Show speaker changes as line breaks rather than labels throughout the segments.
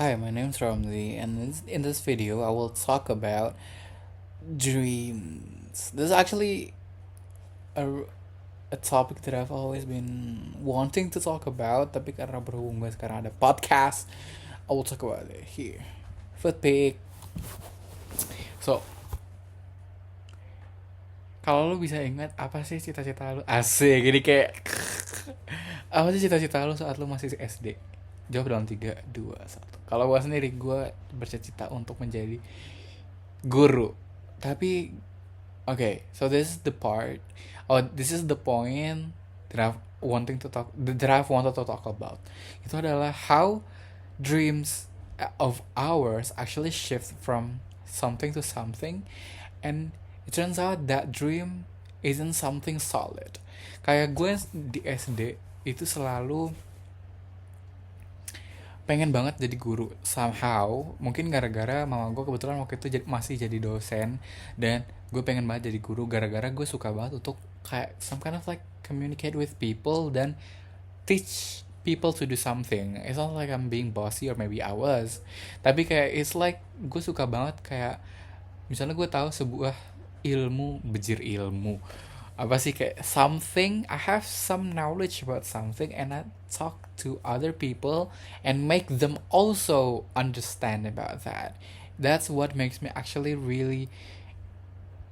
Hi, my name's Ramzi, and in this video, I will talk about dreams. This is actually a, a topic that I've always been wanting to talk about, tapi karena berhubung gue sekarang ada podcast, I will talk about it here. Foot pick. So, kalau lu bisa ingat apa sih cita-cita lu? Asik, gini kayak apa sih cita-cita lu saat lu masih SD? Jawab dalam 3, 2, 1. Kalau gue sendiri, gue bercita-cita untuk menjadi guru. Tapi okay, so this is the part. Oh, this is the point that I've wanted to talk about. Itu adalah how dreams of ours actually shift from something to something, and it turns out that dream isn't something solid. Kayak gue di SD itu selalu pengen banget jadi guru somehow, mungkin gara-gara mama gue kebetulan waktu itu masih jadi dosen, dan gue pengen banget jadi guru gara-gara gue suka banget untuk kayak some kind of like communicate with people dan teach people to do something. It's not like I'm being bossy, or maybe I was, tapi kayak it's like gue suka banget kayak misalnya gue tahu sebuah ilmu, bejir ilmu apa sih, kayak something, I have some knowledge about something, and I talk to other people and make them also understand about that. That's what makes me actually really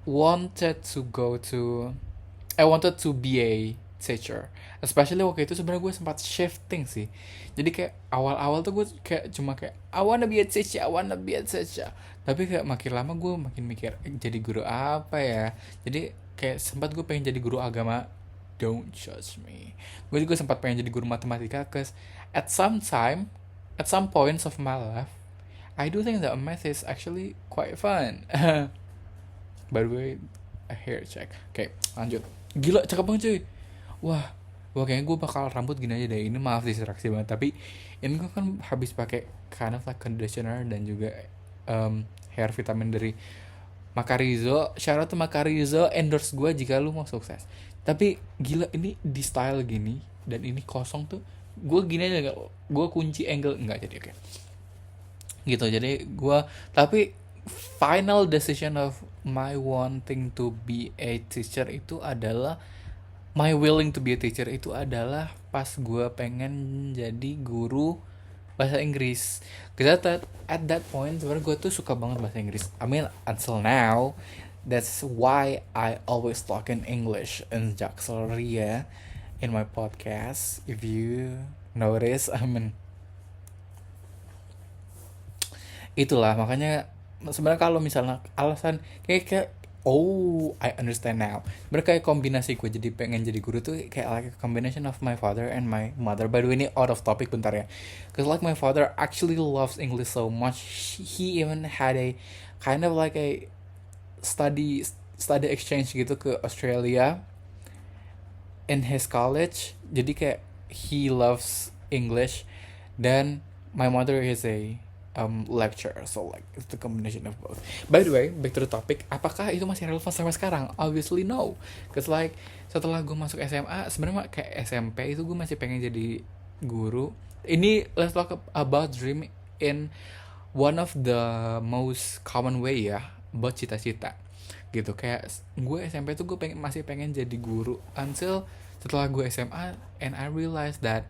wanted to go to I wanted to be a teacher. Especially waktu itu sebenarnya gue sempat shifting sih. Jadi kayak awal-awal tuh gue kayak cuma kayak I wanna be a teacher, I wanna be a teacher. Tapi kayak makin lama gue makin mikir jadi guru apa ya. Jadi kayak sempat gue pengen jadi guru agama. Don't judge me. Gue juga sempat pengen jadi guru matematika, cause at some time, at some points of my life, I do think that math is actually quite fun. By the way, a hair check. Oke, lanjut. Gila, cakep banget cuy. Wah, kayaknya gue bakal rambut gini aja deh. Ini maaf distraksi banget, tapi ini gue kan habis pakai kind of like conditioner dan juga hair vitamin dari Makarizo. Shout out to Makarizo, endorse gue jika lu mau sukses. Tapi gila, ini di style gini dan ini kosong tuh. Gue gini aja gak, gue kunci angle enggak jadi, oke. Gitu, jadi gue, tapi final decision of my wanting to be a teacher itu adalah, my willing to be a teacher itu adalah pas gue pengen jadi guru bahasa Inggris. Karena at that point sebenarnya gue tuh suka banget bahasa Inggris. I mean until now, that's why I always talk in English in Jaksel Ria in my podcast. If you notice, I mean, itulah makanya sebenarnya kalau misalnya alasan kayak oh, I understand now. Sebenarnya kayak kombinasi gue jadi pengen jadi guru tuh kayak like a combination of my father and my mother. By the way, ini out of topic bentar ya. Cause like my father actually loves English so much. He even had a kind of like a study study exchange gitu ke Australia in his college. Jadi kayak he loves English, dan my mother is a lecturer, so like it's the combination of both. By the way, back to the topic, apakah itu masih relevan sampai sekarang? Obviously no, cause like setelah gue masuk SMA, sebenarnya kayak SMP itu gue masih pengen jadi guru. Ini let's talk about dream in one of the most common way ya, buat cita-cita gitu. Kayak gue SMP tuh gue masih pengen jadi guru until setelah gue SMA, and I realized that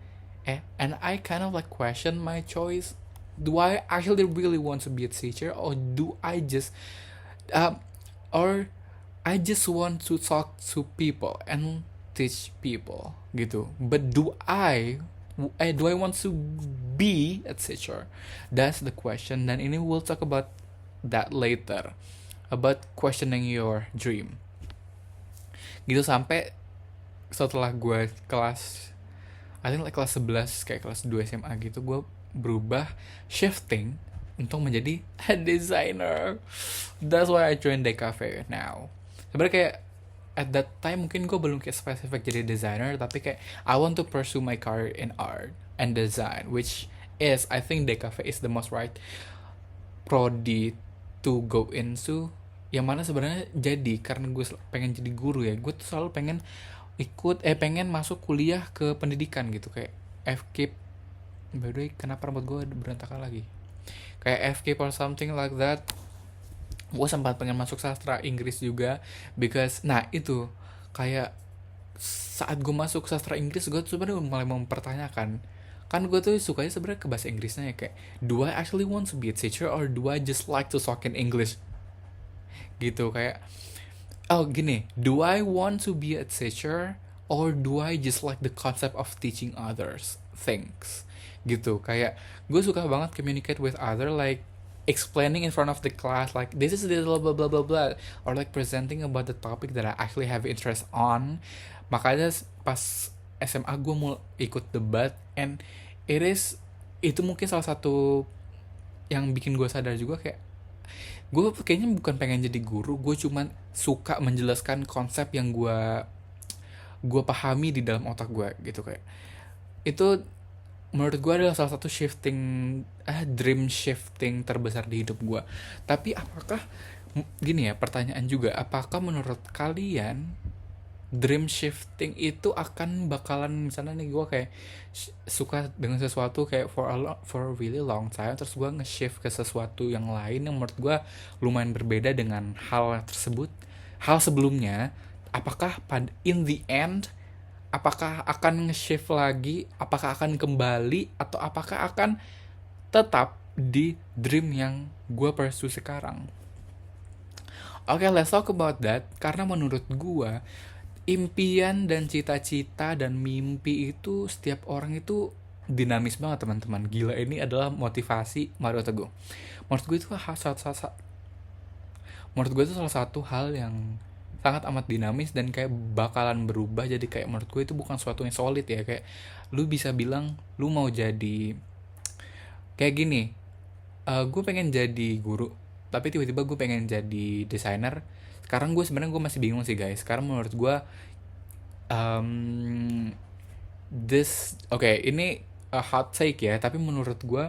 and I kind of like question my choice. Do I actually really want to be a teacher, or do I just or I just want to talk to people and teach people gitu? But do I want to be a teacher? That's the question. Dan ini we'll talk about that later, about questioning your dream. Gitu sampai setelah gue kelas, I think like kelas 11, kayak kelas 2 SMA gitu, gue berubah, shifting untuk menjadi a designer. That's why I joined DKV now. Sebenarnya kayak at that time mungkin gue belum kayak spesifik jadi designer, tapi kayak I want to pursue my career in art and design, which is, I think DKV is the most right prodi to go into. Yang mana sebenarnya jadi karena gue pengen jadi guru ya, gue tuh selalu pengen pengen masuk kuliah ke pendidikan gitu, kayak FKIP. By the way, kenapa rambut gue berantakan lagi? kayak FK or something like that. Gue sempat pengen masuk sastra Inggris juga, because nah itu kayak saat gue masuk sastra Inggris gue tuh sebenarnya mulai mempertanyakan, kan gue tuh sukanya sebenarnya ke bahasa Inggrisnya ya, kayak do I actually want to be a teacher or do I just like to talk in English gitu. Kayak oh gini, do I want to be a teacher or do I just like the concept of teaching others things gitu. Kayak gue suka banget communicate with other, like explaining in front of the class like this is the blah blah blah blah blah, or like presenting about the topic that I actually have interest on. Makanya pas SMA gue mau ikut debat, and itu mungkin salah satu yang bikin gue sadar juga, kayak gue kayaknya bukan pengen jadi guru, gue cuman suka menjelaskan konsep yang gue pahami di dalam otak gue gitu. Kayak itu menurut gue adalah salah satu dream shifting terbesar di hidup gue. Tapi apakah gini ya, pertanyaan juga, apakah menurut kalian dream shifting itu akan bakalan, misalnya nih gue kayak suka dengan sesuatu kayak for a really long time, terus gue nge-shift ke sesuatu yang lain yang menurut gue lumayan berbeda dengan hal tersebut, hal sebelumnya, apakah in the end apakah akan nge-shift lagi, apakah akan kembali, atau apakah akan tetap di dream yang gue pursue sekarang. Oke, let's talk about that. Karena menurut gue impian dan cita-cita dan mimpi itu setiap orang itu dinamis banget teman-teman. Gila, ini adalah motivasi Mario Teguh. Menurut gue itu salah satu hal yang sangat amat dinamis dan kayak bakalan berubah. Jadi kayak menurut gue itu bukan sesuatu yang solid ya. Kayak lu bisa bilang lu mau jadi kayak gini, gue pengen jadi guru tapi tiba-tiba gue pengen jadi desainer. Sekarang gue sebenarnya gue masih bingung sih guys. Sekarang menurut gue ini a hot take ya, tapi menurut gue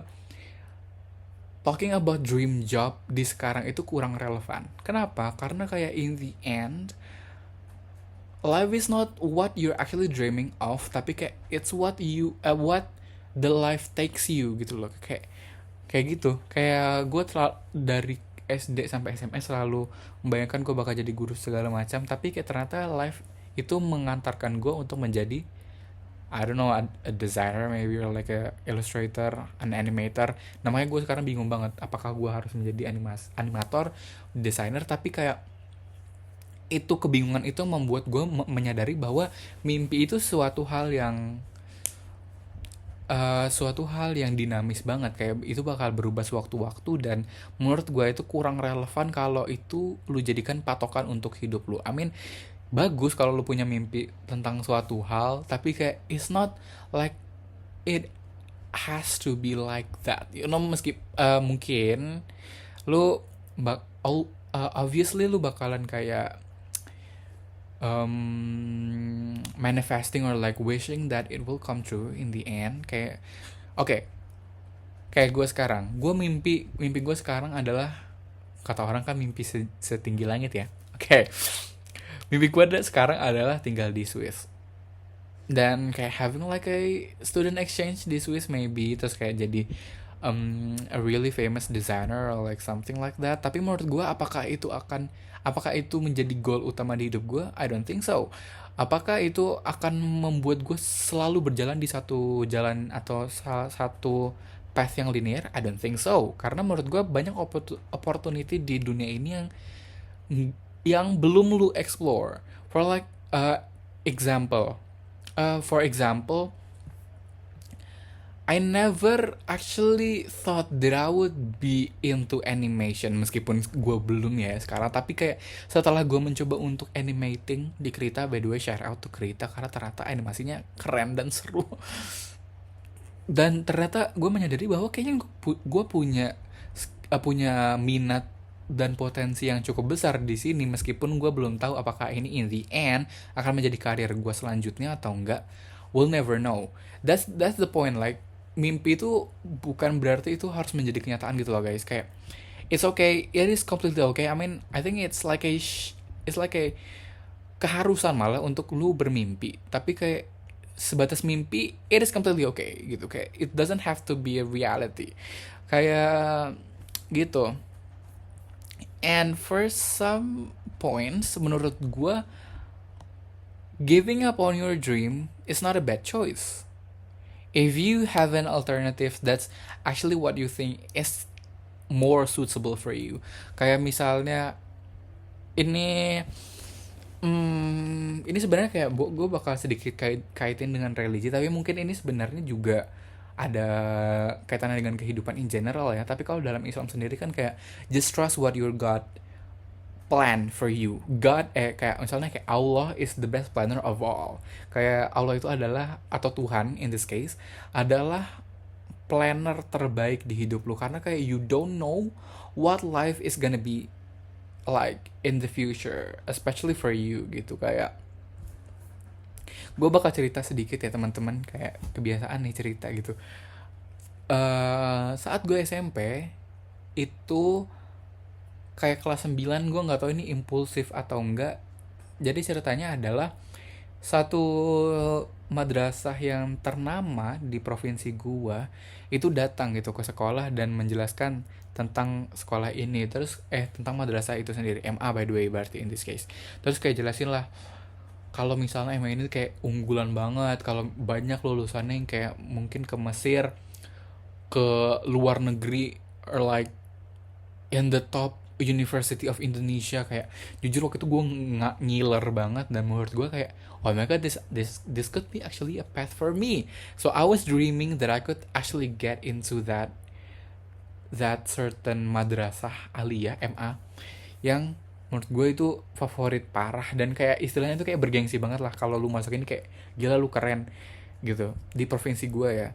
talking about dream job di sekarang itu kurang relevan. Kenapa? Karena kayak in the end life is not what you're actually dreaming of, tapi kayak it's what the life takes you gitu loh. Kayak gitu. Kayak gue dari SD sampai SMA selalu membayangkan gue bakal jadi guru segala macam, tapi kayak ternyata life itu mengantarkan gue untuk menjadi I don't know, a designer maybe, or like a illustrator, an animator. Namanya gue sekarang bingung banget apakah gue harus menjadi animator, designer. Tapi kayak itu kebingungan itu membuat gue menyadari bahwa mimpi itu suatu hal yang dinamis banget. Kayak itu bakal berubah sewaktu-waktu, dan menurut gue itu kurang relevan kalau itu lu jadikan patokan untuk hidup lu. I mean, bagus kalau lu punya mimpi tentang suatu hal, tapi kayak it's not like it has to be like that, you know. Mungkin lu obviously lu bakalan kayak manifesting or like wishing that it will come true in the end. Kayak kayak gue sekarang, mimpi gue sekarang adalah, kata orang kan mimpi setinggi langit ya. Mimpi gue sekarang adalah tinggal di Swiss dan kayak having like a student exchange di Swiss maybe, terus kayak jadi a really famous designer or like something like that. Tapi menurut gue apakah itu menjadi goal utama di hidup gue? I don't think so. Apakah itu akan membuat gue selalu berjalan di satu jalan atau satu path yang linear? I don't think so. Karena menurut gue banyak opportunity di dunia ini yang belum lu explore. For example, I never actually thought that I would be into animation, meskipun gue belum ya sekarang. Tapi kayak setelah gue mencoba untuk animating di Krita, by the way shout out to Krita, karena ternyata animasinya keren dan seru. Dan ternyata gue menyadari bahwa kayaknya gue punya minat dan potensi yang cukup besar di sini, meskipun gue belum tahu apakah ini in the end akan menjadi karir gue selanjutnya atau enggak. We'll never know. That's the point. Like, mimpi itu bukan berarti itu harus menjadi kenyataan gitu loh guys. Kayak it's okay, it is completely okay. I mean, I think it's like a keharusan malah untuk lu bermimpi. Tapi kayak sebatas mimpi, it is completely okay gitu. Kayak it doesn't have to be a reality, kayak gitu. And for some points, menurut gue, giving up on your dream is not a bad choice. If you have an alternative that's actually what you think is more suitable for you. Kayak misalnya ini ini sebenarnya kayak gue bakal sedikit kaitin dengan religi, tapi mungkin ini sebenarnya juga ada kaitannya dengan kehidupan in general ya. Tapi kalau dalam Islam sendiri kan kayak just trust what your God plan for you. God kayak misalnya kayak Allah is the best planner of all. Kayak Allah itu adalah, atau Tuhan in this case, adalah planner terbaik di hidup lu, karena kayak you don't know what life is gonna be like in the future, especially for you gitu. Kayak gue bakal cerita sedikit ya teman-teman, kayak kebiasaan nih cerita gitu. Saat gue SMP itu kayak kelas 9, gue nggak tahu ini impulsif atau enggak. Jadi ceritanya adalah satu madrasah yang ternama di provinsi gua itu datang gitu ke sekolah dan menjelaskan tentang sekolah ini, terus tentang madrasah itu sendiri, MA by the way berarti in this case. Terus kayak jelasin lah kalau misalnya MA ini kayak unggulan banget, kalau banyak lulusannya yang kayak mungkin ke Mesir, ke luar negeri, or like in the top University of Indonesia. Kayak jujur waktu itu gue nggak ngiler banget, dan menurut gue kayak oh my god, this could be actually a path for me. So I was dreaming that I could actually get into that certain madrasah aliyah MA yang menurut gue itu favorit parah, dan kayak istilahnya itu kayak bergengsi banget lah kalau lu masuk ini, kayak gila lu keren gitu di provinsi gue ya.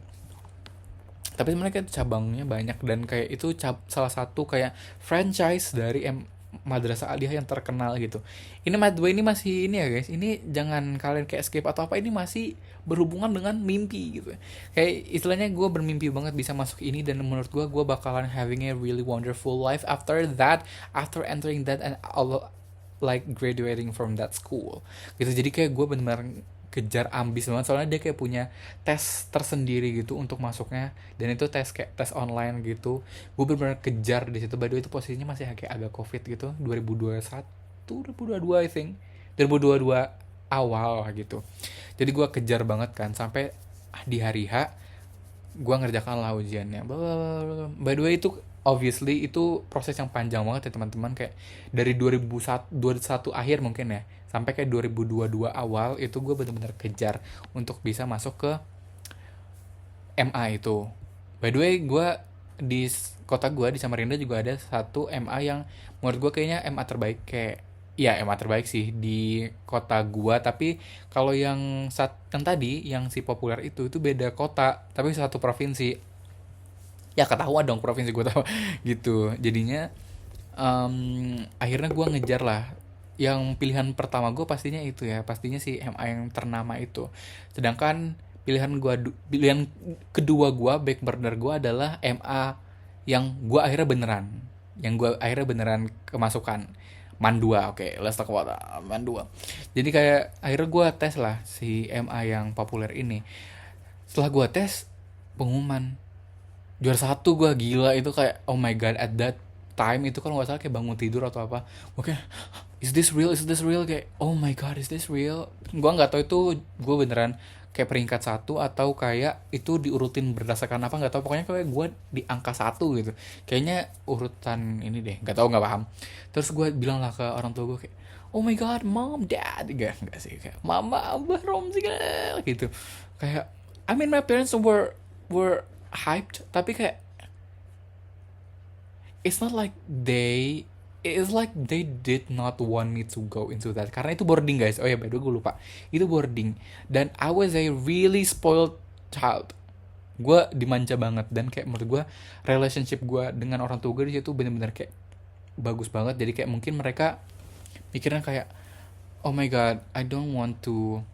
Tapi sebenarnya kayak cabangnya banyak, dan kayak itu salah satu kayak franchise dari Madrasah Aliyah yang terkenal gitu. Ini Madwa ini masih ini ya guys, ini jangan kalian kayak skip atau apa, ini masih berhubungan dengan mimpi gitu. Kayak istilahnya gue bermimpi banget bisa masuk ini, dan menurut gue bakalan having a really wonderful life after that, after entering that and all, like graduating from that school gitu. Jadi kayak gue bener-bener kejar ambis banget, soalnya dia kayak punya tes tersendiri gitu untuk masuknya, dan itu tes kayak tes online gitu. Gue benar-benar kejar di situ. By the way itu posisinya masih kayak agak covid gitu, 2021 2022 I think, 2022 awal gitu. Jadi gue kejar banget kan, sampai di hari H gue ngerjakan lah ujiannya. By the way itu obviously itu proses yang panjang banget ya teman-teman, kayak dari 2021 akhir mungkin ya sampai kayak 2022 awal itu gue benar-benar kejar untuk bisa masuk ke MA itu. By the way gue di kota gue di Samarinda juga ada satu MA yang menurut gue kayaknya MA terbaik, kayak ya MA terbaik sih di kota gue. Tapi kalau yang tadi yang si populer itu beda kota tapi satu provinsi. Ya ketahuan dong provinsi gue tahu gitu. Jadinya akhirnya gue ngejar lah. Yang pilihan pertama gue pastinya itu ya, pastinya si MA yang ternama itu. Sedangkan pilihan kedua gue, back burner gue adalah MA yang gue akhirnya beneran kemasukan, Man 2. Oke, let's talk about Man 2. Jadi kayak akhirnya gue tes lah si MA yang populer ini. Setelah gue tes, pengumuman juara 1 gue, gila itu kayak oh my god. At that time itu kalau nggak salah kayak bangun tidur atau apa, oke, is this real, kayak oh my god, is this real. Gue nggak tahu itu gue beneran kayak peringkat 1 atau kayak itu diurutin berdasarkan apa, nggak tahu. Pokoknya kayak gue di angka 1 gitu, kayaknya urutan ini deh, nggak tahu, nggak paham. Terus gue bilang lah ke orang tua gue kayak oh my god, mom, dad, enggak sih, kayak mama, abah, rom sih gitu. Kayak I mean my parents were hyped, tapi kayak it's like they did not want me to go into that, karena itu boarding guys. Oh ya, by the way gue lupa, itu boarding, dan I was a really spoiled child. Gue dimanja banget, dan kayak menurut gue relationship gue dengan orang tua gue di situ bener-bener kayak bagus banget. Jadi kayak mungkin mereka pikirnya kayak oh my god, I don't want to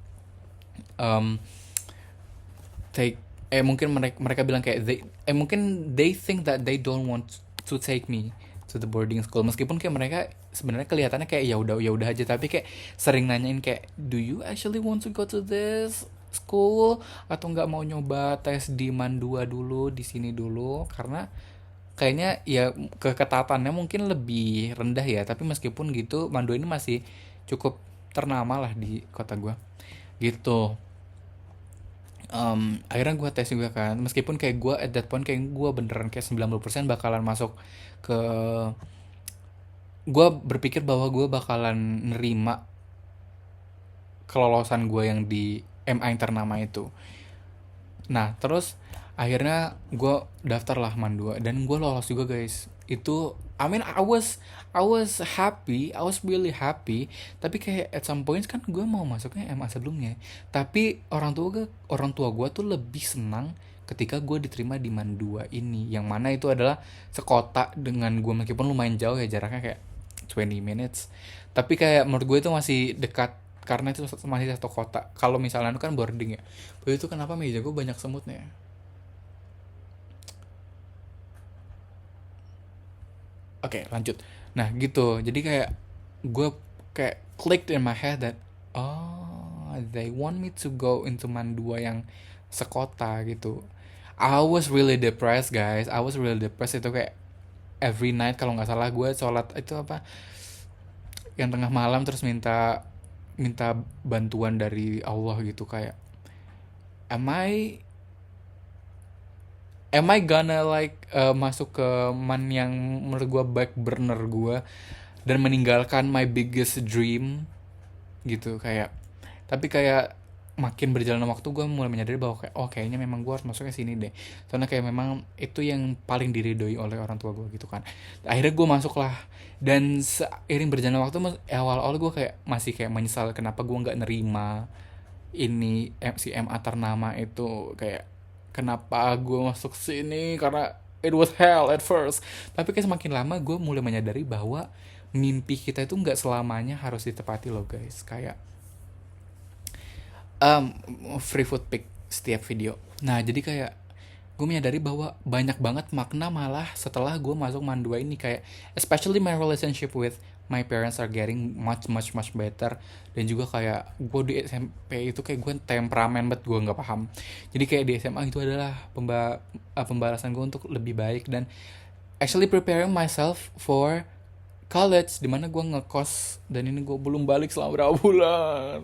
take mungkin mereka bilang kayak mungkin they think that they don't want to take me to the boarding school, meskipun kayak mereka sebenarnya kelihatannya kayak ya udah aja, tapi kayak sering nanyain kayak do you actually want to go to this, school, atau nggak mau nyoba tes di Mandua dulu, di sini dulu, karena kayaknya ya keketatannya mungkin lebih rendah ya, tapi meskipun gitu Mandua ini masih cukup ternama lah di kota gue gitu. Akhirnya gue tes juga kan, meskipun kayak gue at that point kayak gue beneran kayak 90% bakalan masuk ke, gue berpikir bahwa gue bakalan nerima kelolosan gue yang di MA yang ternama itu. Nah terus akhirnya gue daftar lah Mandua dan gue lolos juga guys. Itu I mean I was happy, I was really happy. Tapi kayak at some point kan gue mau masuknya MA sebelumnya. Tapi orang tua gue tuh lebih senang ketika gue diterima di Mandua ini, yang mana itu adalah sekota dengan gue, meskipun lumayan jauh ya jaraknya kayak 20 minutes. Tapi kayak menurut gue itu masih dekat karena itu masih satu kota. Kalau misalnya itu kan boarding ya. Waktu itu kenapa meja gue banyak semutnya? Oke, lanjut. Nah, gitu. Jadi kayak gue kayak clicked in my head that oh, they want me to go into Mandua yang sekota gitu. I was really depressed, guys. I was really depressed. Itu kayak every night kalau nggak salah gue sholat itu apa, yang tengah malam terus minta minta bantuan dari Allah gitu, kayak am I am I gonna like masuk ke man yang menurut gue back burner gue dan meninggalkan my biggest dream gitu. Kayak tapi kayak makin berjalan waktu gue mulai menyadari bahwa kayak oh kayaknya memang gue harus masuknya sini deh, soalnya kayak memang itu yang paling diridoi oleh orang tua gue gitu kan. Akhirnya gue masuk lah, dan seiring berjalan waktu awal-awal gue kayak masih kayak menyesal kenapa gue nggak nerima ini si MA ternama itu, kayak kenapa gue masuk sini karena it was hell at first. Tapi kayak semakin lama gue mulai menyadari bahwa mimpi kita itu nggak selamanya harus ditepati loh guys. Kayak um, free food pick setiap video. Nah jadi kayak gue menyadari bahwa banyak banget makna malah setelah gue masuk Mandua ini, kayak especially my relationship with my parents are getting much much much better. Dan juga kayak gue di SMP itu kayak gue temperamen banget, gue nggak paham. Jadi kayak di SMA itu adalah pembalasan gue untuk lebih baik dan actually preparing myself for college, dimana gue ngekos dan ini gue belum balik selama berapa bulan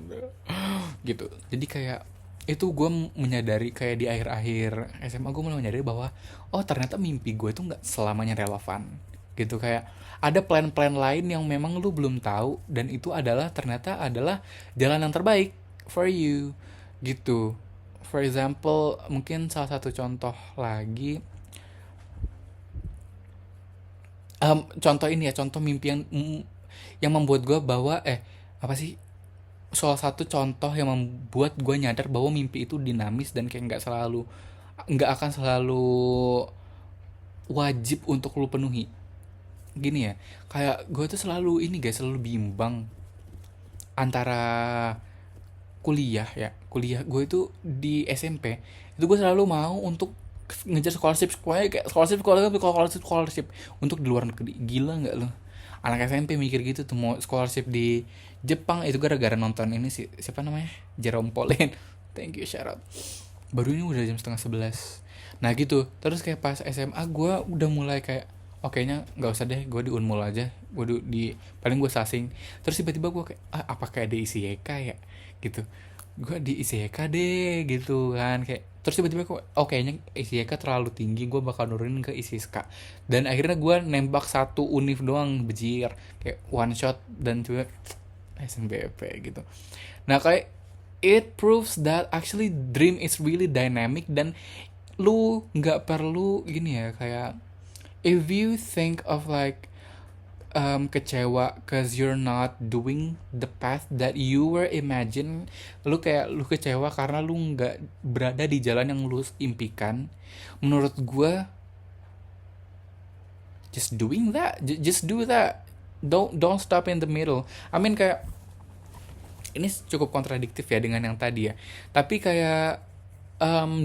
gitu. Jadi kayak itu gue menyadari kayak di akhir-akhir SMA gue mulai menyadari bahwa oh ternyata mimpi gue itu nggak selamanya relevan gitu. Kayak ada plan-plan lain yang memang lu belum tahu dan itu adalah ternyata adalah jalan yang terbaik for you gitu. For example, mungkin salah satu contoh lagi, contoh ini ya, contoh mimpi yang membuat gue bahwa apa sih, salah satu contoh yang membuat gue nyadar bahwa mimpi itu dinamis dan kayak nggak akan selalu wajib untuk lu penuhi. Gini ya, kayak gue tuh selalu ini guys, selalu bimbang antara kuliah ya. Kuliah gue itu di SMP itu gue selalu mau untuk ngejar scholarship, kayak scholarship untuk di luar negeri. Gila nggak lo, anak SMP mikir gitu tuh mau scholarship di Jepang itu gara-gara nonton ini sih, siapa namanya, Jerome Pauline. Thank you, shout out. Baru ini udah jam setengah 11. Nah gitu, terus kayak pas SMA gue udah mulai kayak oke nya nggak usah deh, gue di Unmul aja, gue di paling gue sasing. Terus tiba-tiba gue kayak apa kayak ada ISIK ya gitu, gue di ISIK deh gitu kan. Kayak terus tiba-tiba kok kayaknya ISIK terlalu tinggi, gue bakal nurunin ke ISISKA. Dan akhirnya gue nembak satu univ doang, bejir kayak one shot, dan juga SNBP gitu. Nah kayak it proves that actually dream is really dynamic, dan lu nggak perlu gini ya, kayak if you think of like kecewa cause you're not doing the path that you were imagine, lu kecewa karena lu nggak berada di jalan yang lu impikan. Menurut gue just doing that, just do that, don't stop in the middle. I mean kayak ini cukup kontradiktif ya dengan yang tadi ya, tapi kayak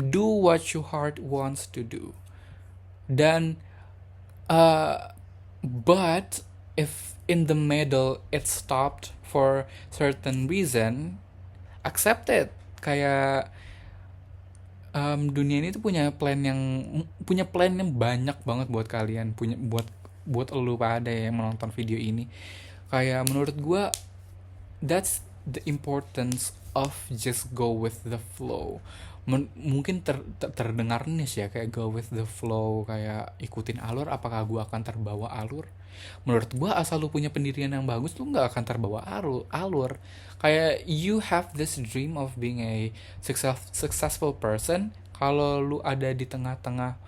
do what your heart wants to do. Dan but if in the middle it stopped for certain reason, accept it. Kayak dunia ini tuh punya plan yang banyak banget buat kalian, punya buat elu pada yang menonton video ini. Kayak menurut gue, that's the importance of just go with the flow. Mungkin terdengar nih ya, kayak go with the flow, kayak ikutin alur. Apakah gue akan terbawa alur? Menurut gue, asal lu punya pendirian yang bagus, lu nggak akan terbawa alur. Kayak you have this dream of being a successful person. Kalau lu ada di tengah-tengah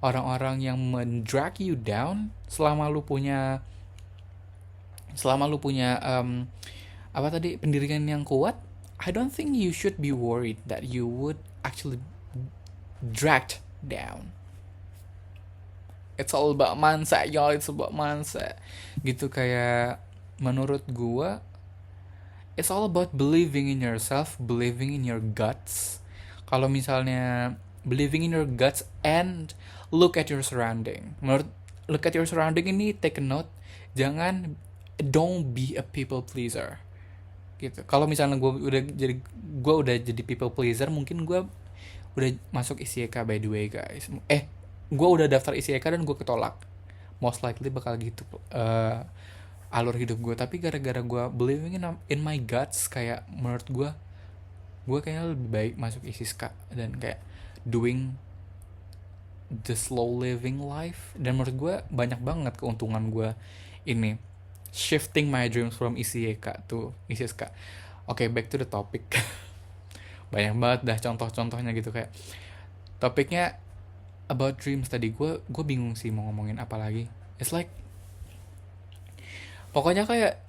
orang-orang yang mendrag you down, selama lu punya apa tadi, pendirian yang kuat, I don't think you should be worried that you would actually dragged down. It's all about mindset, y'all. It's about mindset. Gitu. Kayak menurut gua, it's all about believing in yourself, believing in your guts. Kalau misalnya believing in your guts and look at your surrounding. Look at your surrounding ini, take a note. Don't be a people pleaser. Gitu. Kalau misalnya gue udah jadi people pleaser, mungkin gue udah masuk ICEK, by the way guys. Gue udah daftar ICEK dan gue ketolak. Most likely bakal gitu alur hidup gue. Tapi gara-gara gue believing in my guts, kayak menurut gue kayaknya lebih baik masuk ISISK dan kayak doing the slow living life. Dan menurut gue banyak banget keuntungan gue ini, shifting my dreams from ICEK to ISISK. Oke, back to the topic. Banyak banget dah contoh-contohnya gitu. Kayak topiknya about dreams tadi, gue bingung sih mau ngomongin apa lagi. It's like, pokoknya kayak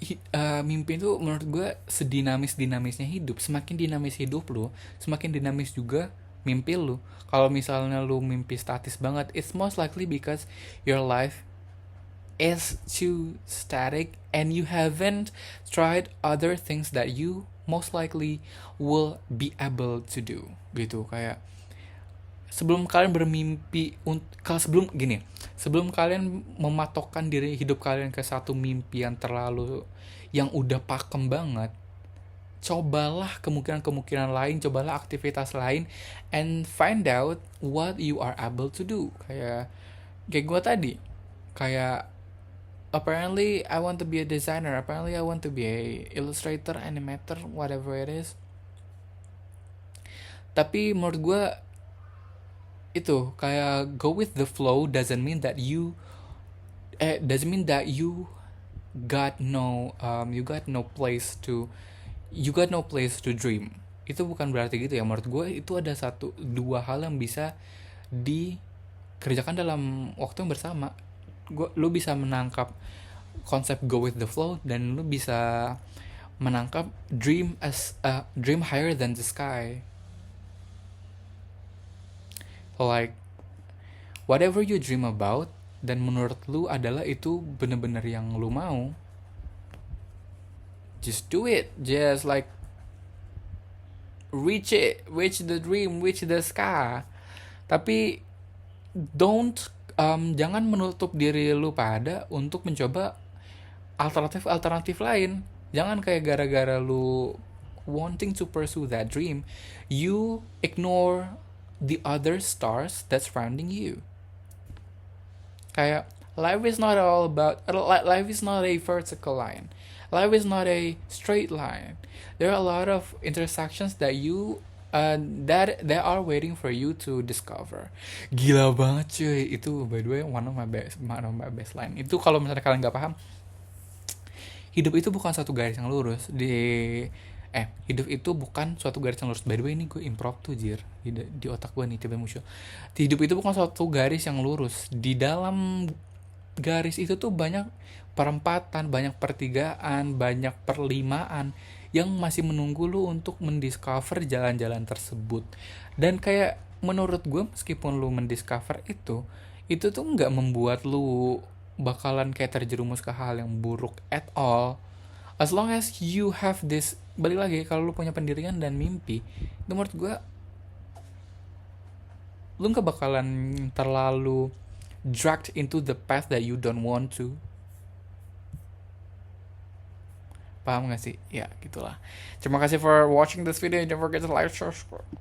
mimpi itu menurut gue sedinamis-dinamisnya hidup. Semakin dinamis hidup lu, semakin dinamis juga mimpi lu. Kalau misalnya lu mimpi statis banget, it's most likely because your life is too static and you haven't tried other things that you most likely will be able to do. Gitu. Kayak sebelum kalian bermimpi, sebelum kalian mematokkan diri hidup kalian ke satu mimpi yang udah pakem banget, cobalah kemungkinan lain, cobalah aktivitas lain, and find out what you are able to do. Kayak gue tadi, kayak apparently I want to be a designer, apparently I want to be a illustrator, animator, whatever it is. Tapi menurut gue itu kayak go with the flow doesn't mean that you got no place to dream. Itu bukan berarti gitu ya. Menurut gue itu ada dua hal yang bisa dikerjakan dalam waktu yang bersama. Lu bisa menangkap konsep go with the flow, dan lu bisa menangkap dream higher than the sky. Like whatever you dream about dan menurut lu adalah itu bener-bener yang lu mau, just do it. Just like reach the dream, reach the sky. Tapi jangan menutup diri lu pada untuk mencoba alternatif lain. Jangan kayak gara-gara lu wanting to pursue that dream, you ignore the other stars that's surrounding you. Kayak life is not a vertical line. Life is not a straight line. There are a lot of intersections that that are waiting for you to discover. Gila banget cuy. Itu by the way one of my best line. Itu kalau misalnya kalian nggak paham, hidup itu bukan satu garis yang lurus. Hidup itu bukan suatu garis yang lurus. By the way, ini gue improv tuh jir di otak gue nih, tiba muncul. Hidup itu bukan suatu garis yang lurus. Di dalam garis itu tuh banyak perempatan, banyak pertigaan, banyak perlimaan yang masih menunggu lu untuk mendiscover jalan-jalan tersebut. Dan kayak menurut gue, meskipun lu mendiscover itu tuh nggak membuat lu bakalan kayak terjerumus ke hal yang buruk at all. As long as you have this, balik lagi, kalau lu punya pendirian dan mimpi, itu menurut gue lu gak bakalan terlalu dragged into the path that you don't want to. Paham gak sih? Ya gitulah. Terima kasih for watching this video. Don't forget to like, subscribe.